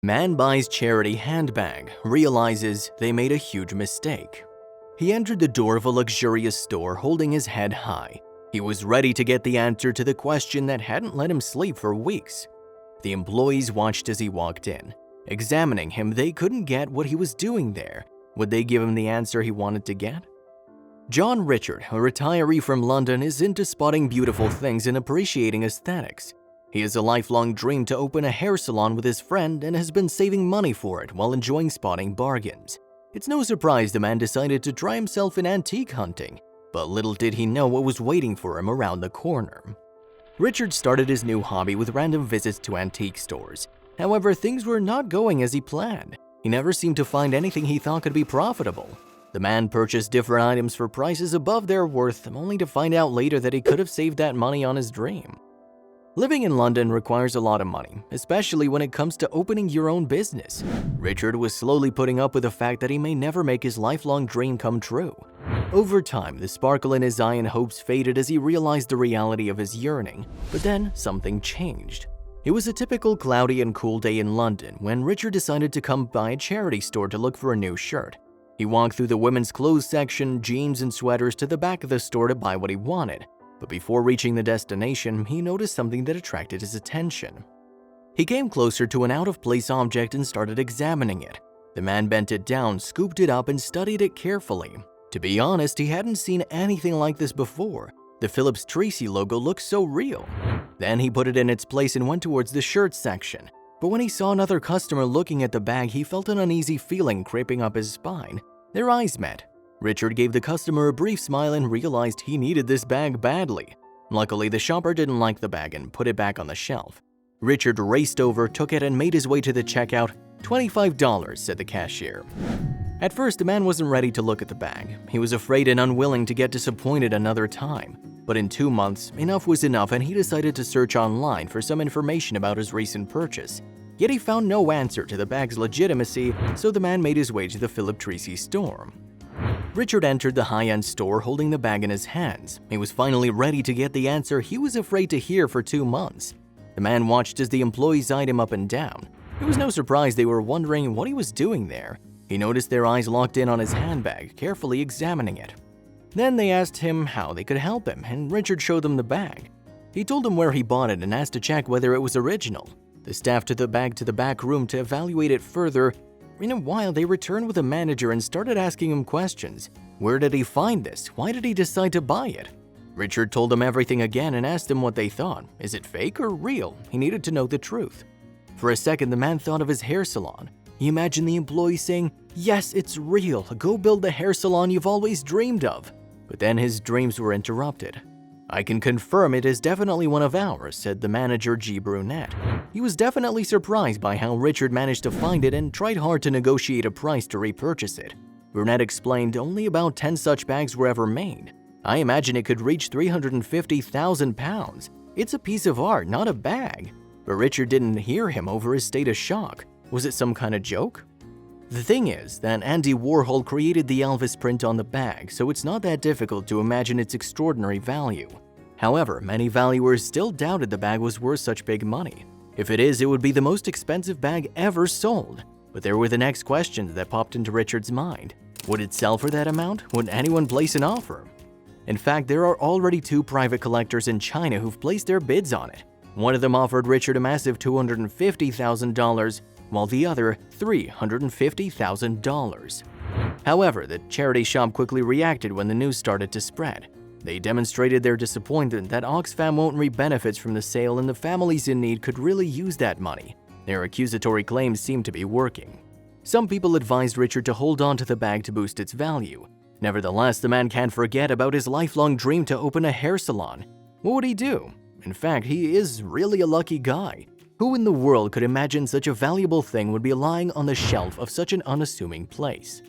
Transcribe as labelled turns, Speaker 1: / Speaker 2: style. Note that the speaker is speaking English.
Speaker 1: Man buys charity handbag, realizes they made a huge mistake. He entered the door of a luxurious store holding his head high. He was ready to get the answer to the question that hadn't let him sleep for weeks. The employees watched as he walked in. Examining him, they couldn't get what he was doing there. Would they give him the answer he wanted to get? John Richard, a retiree from London, is into spotting beautiful things and appreciating aesthetics. He has a lifelong dream to open a hair salon with his friend and has been saving money for it while enjoying spotting bargains. It's no surprise the man decided to try himself in antique hunting, but little did he know what was waiting for him around the corner. Richard started his new hobby with random visits to antique stores. However, things were not going as he planned. He never seemed to find anything he thought could be profitable. The man purchased different items for prices above their worth, only to find out later that he could have saved that money on his dream. Living in London requires a lot of money, especially when it comes to opening your own business. Richard was slowly putting up with the fact that he may never make his lifelong dream come true. Over time, the sparkle in his eye and hopes faded as he realized the reality of his yearning. But then, something changed. It was a typical cloudy and cool day in London when Richard decided to come by a charity store to look for a new shirt. He walked through the women's clothes section, jeans and sweaters, to the back of the store to buy what he wanted. But before reaching the destination, he noticed something that attracted his attention. He came closer to an out-of-place object and started examining it. The man bent it down, scooped it up, and studied it carefully. To be honest, he hadn't seen anything like this before. The Phillips Tracy logo looked so real. Then he put it in its place and went towards the shirt section. But when he saw another customer looking at the bag, he felt an uneasy feeling creeping up his spine. Their eyes met. Richard gave the customer a brief smile and realized he needed this bag badly. Luckily, the shopper didn't like the bag and put it back on the shelf. Richard raced over, took it, and made his way to the checkout. $25, said the cashier. At first, the man wasn't ready to look at the bag. He was afraid and unwilling to get disappointed another time. But in 2 months, enough was enough, and he decided to search online for some information about his recent purchase. Yet he found no answer to the bag's legitimacy, so the man made his way to the Phillips Tracy store. Richard entered the high-end store holding the bag in his hands. He was finally ready to get the answer he was afraid to hear for 2 months. The man watched as the employees eyed him up and down. It was no surprise they were wondering what he was doing there. He noticed their eyes locked in on his handbag, carefully examining it. Then they asked him how they could help him, and Richard showed them the bag. He told them where he bought it and asked to check whether it was original. The staff took the bag to the back room to evaluate it further. In a while, they returned with a manager and started asking him questions. Where did he find this? Why did he decide to buy it? Richard told them everything again and asked them what they thought. Is it fake or real? He needed to know the truth. For a second, the man thought of his hair salon. He imagined the employee saying, "Yes, it's real. Go build the hair salon you've always dreamed of." But then his dreams were interrupted. "I can confirm it is definitely one of ours," said the manager, G. Brunette. He was definitely surprised by how Richard managed to find it and tried hard to negotiate a price to repurchase it. Brunette explained only about 10 such bags were ever made. "I imagine it could reach £350,000. It's a piece of art, not a bag." But Richard didn't hear him over his state of shock. Was it some kind of joke? The thing is that Andy Warhol created the Elvis print on the bag, so it's not that difficult to imagine its extraordinary value. However, many valuers still doubted the bag was worth such big money. If it is, it would be the most expensive bag ever sold. But there were the next questions that popped into Richard's mind. Would it sell for that amount? Would anyone place an offer? In fact, there are already 2 private collectors in China who've placed their bids on it. One of them offered Richard a massive $250,000, while the other $350,000. However, the charity shop quickly reacted when the news started to spread. They demonstrated their disappointment that Oxfam won't reap benefits from the sale and the families in need could really use that money. Their accusatory claims seemed to be working. Some people advised Richard to hold on to the bag to boost its value. Nevertheless, the man can't forget about his lifelong dream to open a hair salon. What would he do? In fact, he is really a lucky guy. Who in the world could imagine such a valuable thing would be lying on the shelf of such an unassuming place?